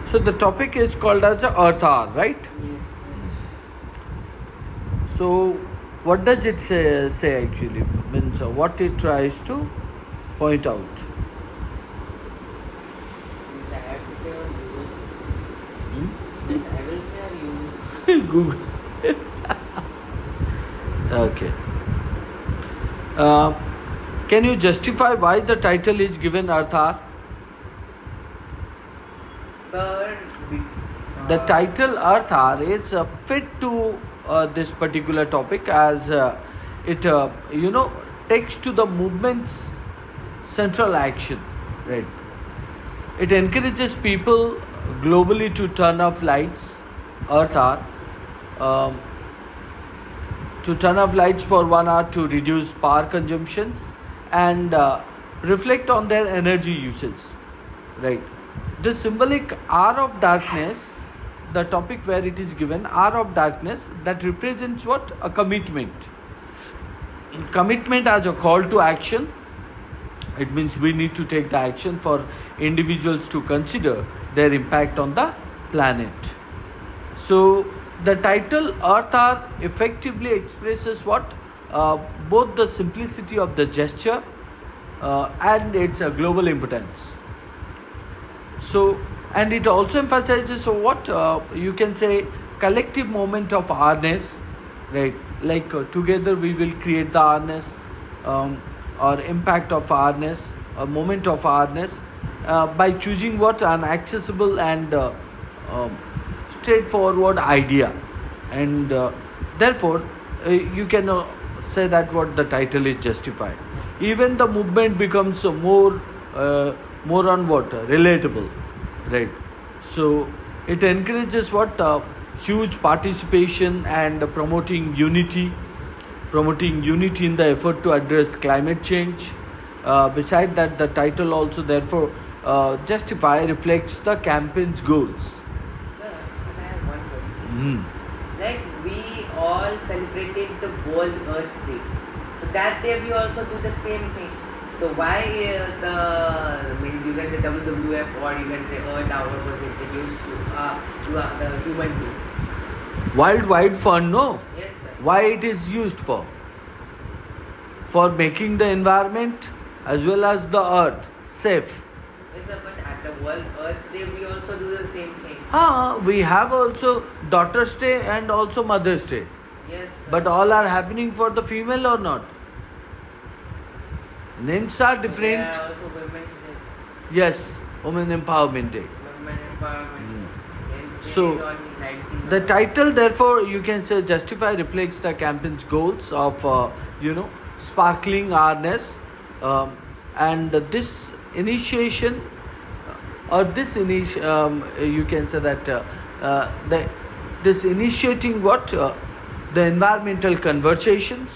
So the topic is called as the Earth Hour, right? Yes. So what does it say actually? Means what it tries to point out. Means I have to say or you will say? Hmm? Means I will say or you will say? Google. Okay. Can you justify why the title is given Earth Hour? Sir, The title Earth Hour is fit to this particular topic as it takes to the movement's central action, right? It encourages people globally to turn off lights, Earth Hour, um, to turn off lights for 1 hour to reduce power consumptions and reflect on their energy usage, right? The symbolic hour of darkness, the topic where it is given, hour of darkness, that represents what? A commitment. Commitment as a call to action. It means we need to take the action for individuals to consider their impact on the planet. So the title Earth Hour effectively expresses what? Both the simplicity of the gesture and its global importance. So, and it also emphasizes what you can say collective moment of awareness, right? Like together we will create the awareness or impact of awareness, a moment of awareness by choosing what an accessible and um, straightforward idea, and therefore you can say that what the title is justified. Even the movement becomes more on what relatable, right? So it encourages what huge participation and promoting unity in the effort to address climate change. Beside that, the title also therefore justify reflects the campaign's goals. sir, and I have one question. Mm. Like we all celebrated the World Earth Day. So that day we also do the same thing. So why the means you can say WWF or you can say Earth Hour was introduced to the human beings? Worldwide fund, no? Yes, sir. Why it is used for? For making the environment as well as the earth safe. Yes, sir. But at the World Earth Day we also do the same thing. We have also Daughter's Day and also Mother's Day. Yes, sir. But all are happening for the female or not? Names are different. There are also Women's Day. Yes, Women Empowerment Day. Women Empowerment. Day. So, Is on 19th The of- title, therefore, you can say justify reflects the campaign's goals of, sparkling awareness, and this initiation, you can say that this initiating what the environmental conversations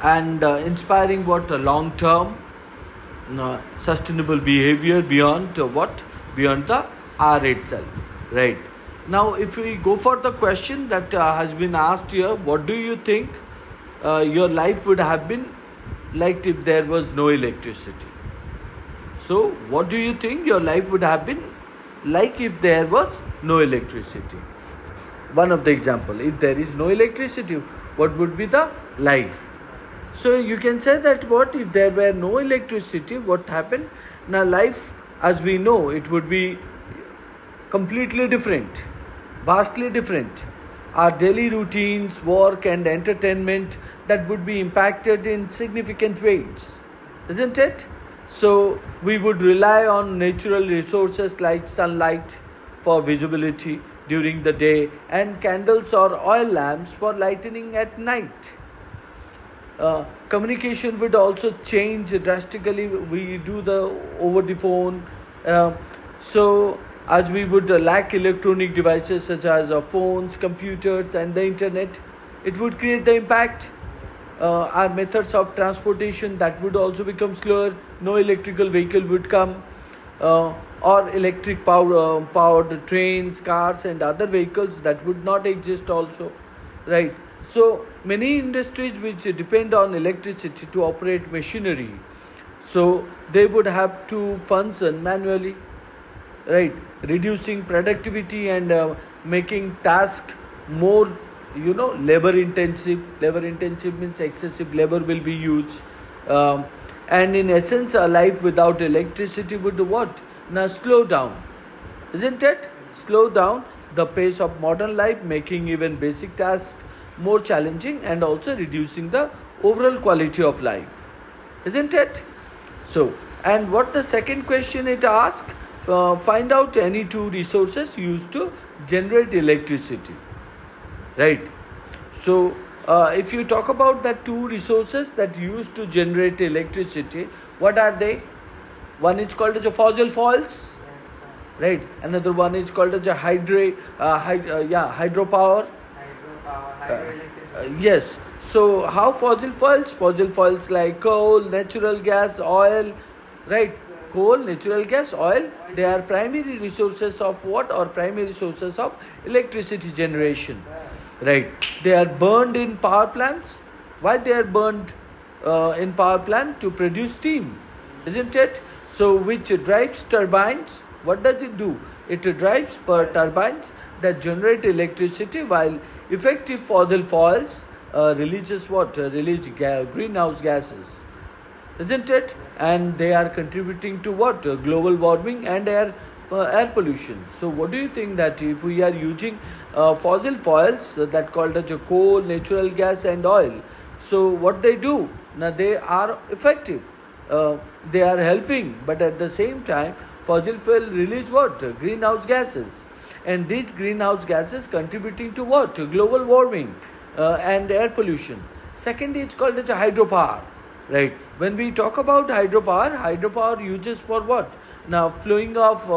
and inspiring what long-term sustainable behavior beyond beyond the hour itself, right? Now, if we go for the question that has been asked here, what do you think your life would have been like if there was no electricity? So, what do you think your life would have been like if there was no electricity? One of the example, if there is no electricity, what would be the life? So you can say that what if there were no electricity, what happened? Now life as we know, it would be completely different, vastly different. Our daily routines, work and entertainment, that would be impacted in significant ways, isn't it? So we would rely on natural resources like sunlight for visibility during the day and candles or oil lamps for lightening at night. Communication would also change drastically. We do the over the phone. So as we would lack electronic devices such as phones, computers and the internet, it would create the impact. Our methods of transportation, that would also become slower. No electrical vehicle would come, or electric powered trains, cars and other vehicles, that would not exist also, right? So many industries which depend on electricity to operate machinery, so they would have to function manually. right? Reducing productivity and making task more, labor intensive. Labor intensive means excessive labor will be used. um, and in essence, a life without electricity would what? Now slow down, isn't it? Slow down the pace of modern life, making even basic tasks more challenging and also reducing the overall quality of life, isn't it? So, and what the second question it asks, find out any two resources used to generate electricity, right? So, if you talk about the two resources that used to generate electricity, what are they? One is called as a fossil fuels, right? Another one is called as a hydropower. Hydropower, Uh, hydroelectricity. yes. So how fossil fuels? Fossil fuels like coal, natural gas, oil, right? Coal, natural gas, oil. They are primary resources of what? Or primary sources of electricity generation, right? They are burned in power plants. Why they are burned in power plant? To produce steam, isn't it? So which drives turbines. What does it do? It drives per turbines that generate electricity, while effective fossil fuels releases what? Greenhouse gases, isn't it? And they are contributing to what? Global warming and air pollution. So what do you think that if we are using fossil fuels that called as a coal, natural gas and oil, so what they do? Now they are effective, they are helping, but at the same time fossil fuel release what? Greenhouse gases, and these greenhouse gases contributing to what? Global warming and air pollution. Second is called as a hydropower, right? When we talk about hydropower uses for what? Now flowing of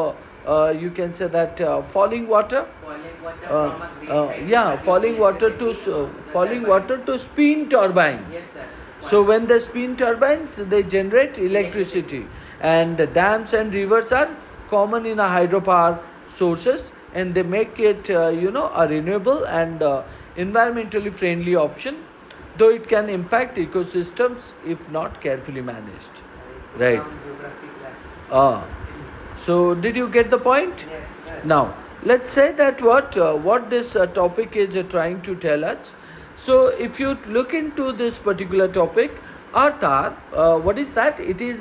you can say that falling water, Falling water from a great height yeah, to falling water produce to electricity the falling turbines. water to spin turbines. Yes, sir. So when they spin turbines, they generate electricity, and the dams and rivers are common in a hydropower sources, and they make it a renewable and environmentally friendly option, though it can impact ecosystems if not carefully managed. Right. From geography class. Ah. So did you get the point? Yes, sir. Now, let's say that what this topic is trying to tell us. So, if you look into this particular topic, Arthar, what is that? It is,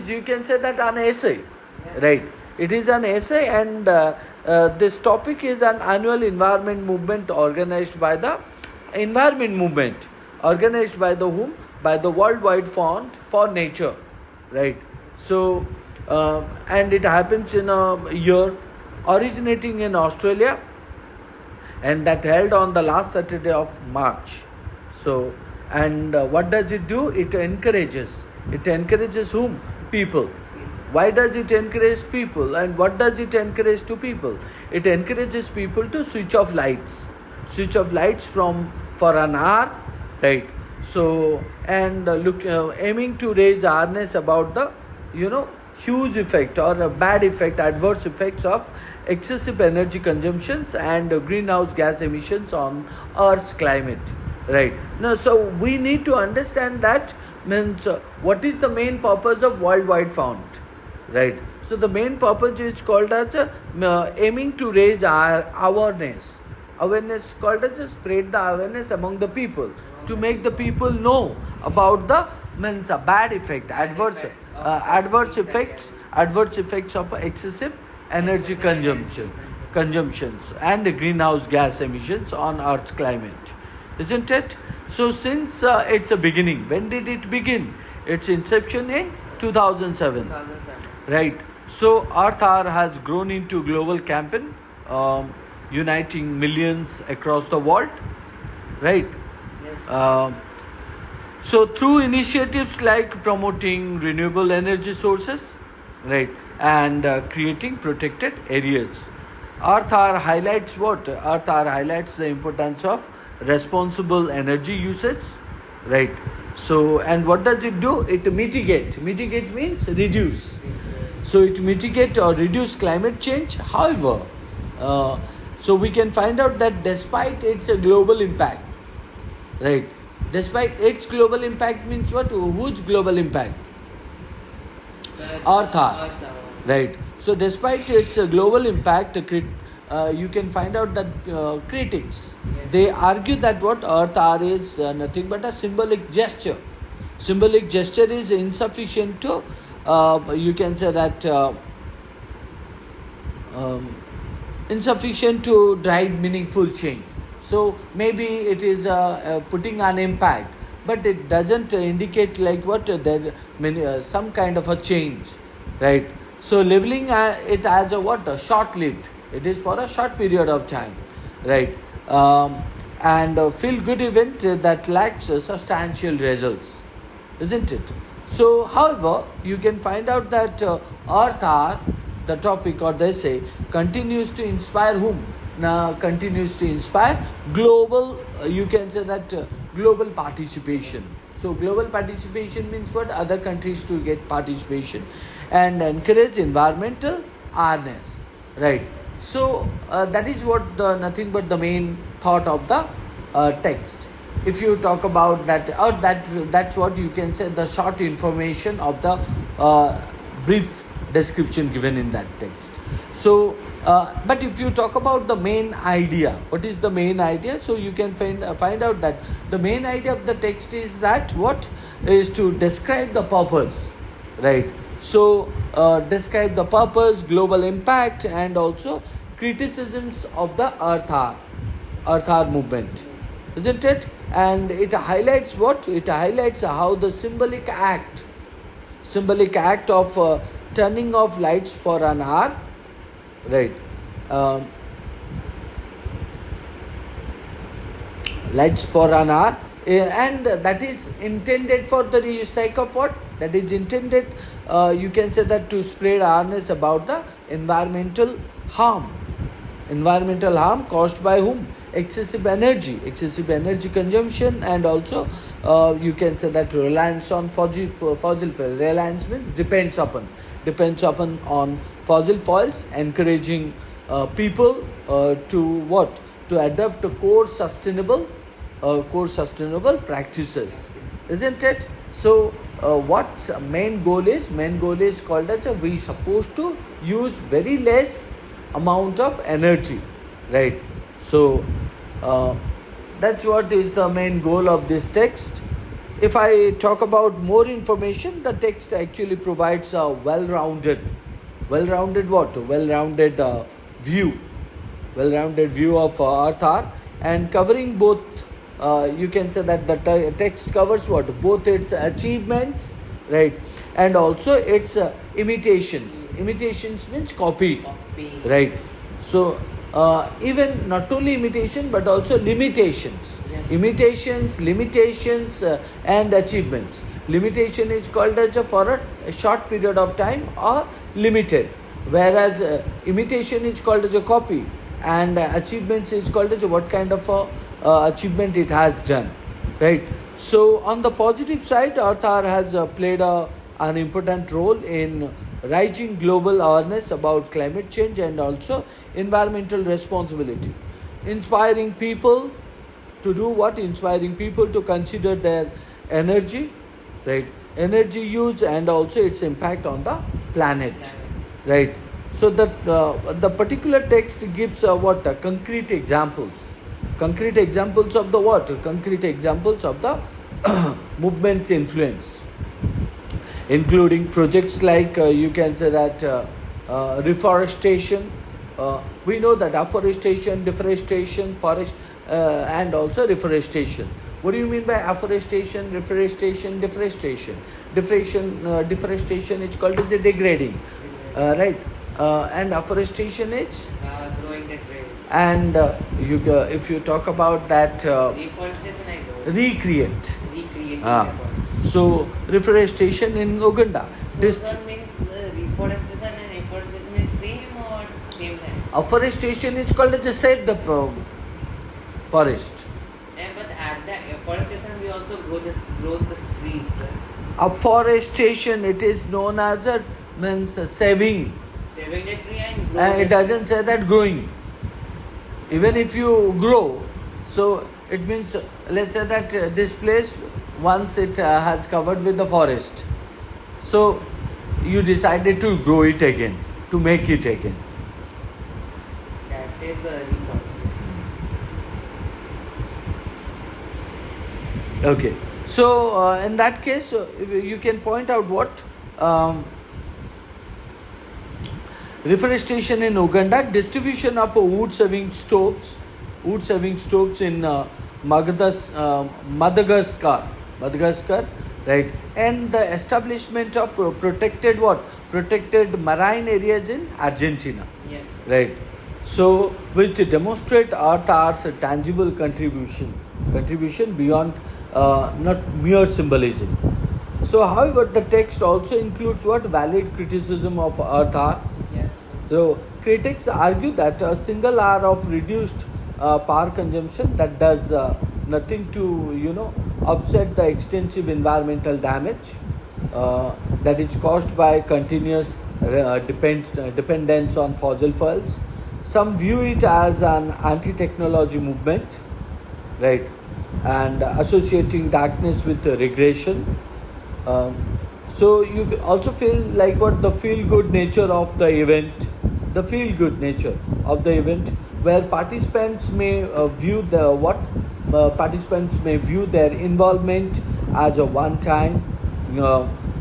you can say that, an essay, Yes. right? It is an essay, and this topic is an annual environment movement organized by the environment movement, organized by the whom? By the Worldwide Fund for Nature, right? So, and it happens in a year originating in Australia, and that held on the last Saturday of March. So, and what does it do? It encourages. It encourages whom? People. Why does it encourage people? And what does it encourage to people? It encourages people to switch off lights. Switch off lights for an hour, right? So, and aiming to raise awareness about the huge effect or a bad effect, adverse effects of excessive energy consumptions and greenhouse gas emissions on Earth's climate, right? Now, so we need to understand that means what is the main purpose of Worldwide Fund, right? So the main purpose is called as aiming to raise our awareness called as spread the awareness among the people, to make the people know about the means a bad effect, adverse effects of excessive energy consumptions and greenhouse gas emissions on Earth's climate, isn't it? So since it's a beginning, when did it begin? Its inception in 2007, 2007. right? So Earth Hour has grown into global campaign, uniting millions across the world, right? Yes. So through initiatives like promoting renewable energy sources, right, and creating protected areas, Earth Hour highlights what? Earth Hour highlights the importance of responsible energy usage, right? So, and what does it do? It mitigate. Mitigate means reduce. So it mitigate or reduce climate change. However, so we can find out that despite its global impact, right? Despite its global impact means what? Huge global impact. Earth hour. Earth's hour. Right. So, despite its global impact, you can find out that critics Yes. they argue that what Earth hour is nothing but a symbolic gesture. Symbolic gesture is insufficient to you can say that um, insufficient to drive meaningful change. So maybe it is putting an impact, but it doesn't indicate like what there some kind of a change, right? So labeling it as a what a short-lived. It is for a short period of time, right? And feel good event that lacks substantial results, isn't it? So, however, you can find out that Earth Hour, the topic or the essay, continues to inspire whom? Now, continues to inspire global, you can say that global participation. So, global participation means what? Other countries to get participation and encourage environmental awareness, right? So, that is what nothing but the main thought of the text. If you talk about that, or that's what you can say the short information of the brief description given in that text. So but if you talk about the main idea, what is the main idea? So you can find out that the main idea of the text is that what is to describe the purpose, right? So describe the purpose, global impact, and also criticisms of the Earth Hour movement, isn't it? And it highlights what? It highlights how the symbolic act of turning off lights for an hour, right? Lights for an hour, and that is intended for the sake of what? That is intended, you can say that to spread awareness about the environmental harm caused by whom? Excessive energy consumption, and also you can say that reliance on fossil fuel. Reliance means depends upon on fossil fuels, encouraging people to what? To adopt core sustainable practices, isn't it? So what main goal is? Main goal is called as we supposed to use very less amount of energy, right? So that's what is the main goal of this text. If I talk about more information, the text actually provides a well-rounded what? Well-rounded view of Earth Hour, and covering both. You can say that the text covers what? Both its achievements, right, and also its imitations. Imitations means copy, right? So even not only imitation but also limitations. Yes. Imitations, limitations, and achievements. Limitation is called as for a short period of time or limited, whereas imitation is called as a copy, and achievements is called as what kind of achievement it has done, right? So on the positive side, Earth Hour has played an important role in raising global awareness about climate change and also environmental responsibility, inspiring people to do what? Inspiring people to consider their energy, right? Energy use and also its impact on the planet, right? So that the particular text gives what? Concrete examples of the what? Concrete examples of the movement's influence, including projects like you can say that reforestation. We know that afforestation, deforestation, forest, and also reforestation. What do you mean by afforestation, reforestation, deforestation? Deforestation is called as a degrading, right? And afforestation is growing the trees. and if you talk about that Reforestation, I know. recreate. Recreating Ah. effort. So reforestation in Uganda. So that means reforestation and afforestation is same or same thing? Afforestation is called as a save the forest. Yeah, but at the afforestation we also grows the trees. Afforestation, it is known as a means saving. Saving the tree and grow And it the doesn't say that growing. Even if you grow, so it means let's say that this place once it has covered with the forest. So you decided to grow it again, to make it again. That is reforestation. Okay. So in that case, if you can point out what reforestation in Uganda, distribution of wood saving stoves in Madagascar, right, and the establishment of protected marine areas in Argentina, Yes. right. So which demonstrate Art's tangible contribution beyond not mere symbolism. So, however, the text also includes what valid criticism of Earth art. Yes. So, critics argue that a single hour of reduced power consumption that does nothing to offset the extensive environmental damage that is caused by continuous dependence on fossil fuels. Some view it as an anti-technology movement, right, and associating darkness with regression. So you also feel like what the feel good nature of the event, where participants may view their involvement as a one-time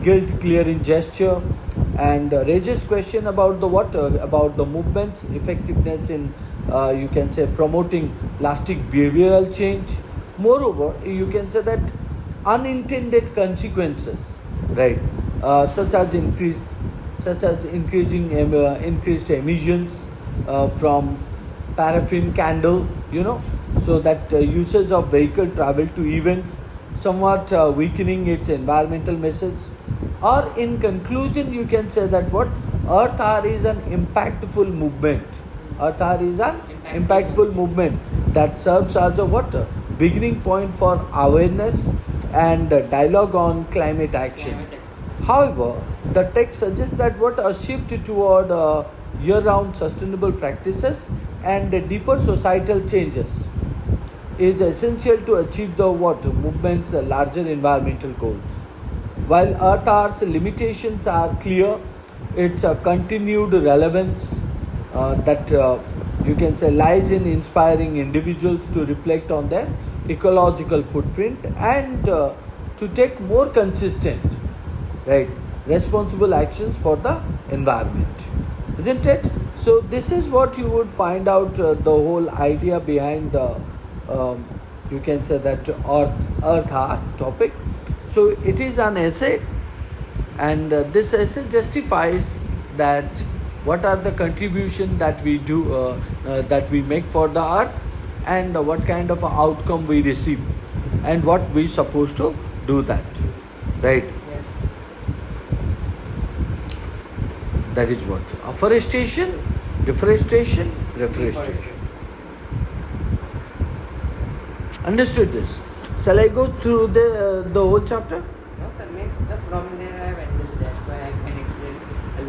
guilt clearing gesture, and raises question about the movement's effectiveness in you can say promoting lasting behavioral change. Moreover, you can say that unintended consequences, right, such as increased emissions from paraffin candle, so that usage of vehicle travel to events, somewhat weakening its environmental message. Or in conclusion, you can say that what Earth Hour is an impactful movement. Earth Hour is an impactful movement that serves as a beginning point for awareness and dialogue on climate action. However, the text suggests that a shift toward year-round sustainable practices and deeper societal changes is essential to achieve the movement's larger environmental goals. While Earth Hour's limitations are clear, its continued relevance that you can say lies in inspiring individuals to reflect on their ecological footprint and to take more consistent, right, responsible actions for the environment, isn't it? So this is what you would find out the whole idea behind you can say that Earth Hour topic. So it is an essay, and this essay justifies that what are the contribution that we do that we make for the earth, and what kind of outcome we receive, and what we supposed to do that, right. Yes. That is what afforestation, deforestation, reforestation. Understood this? Shall I go through the whole chapter? No, sir. Means from there I have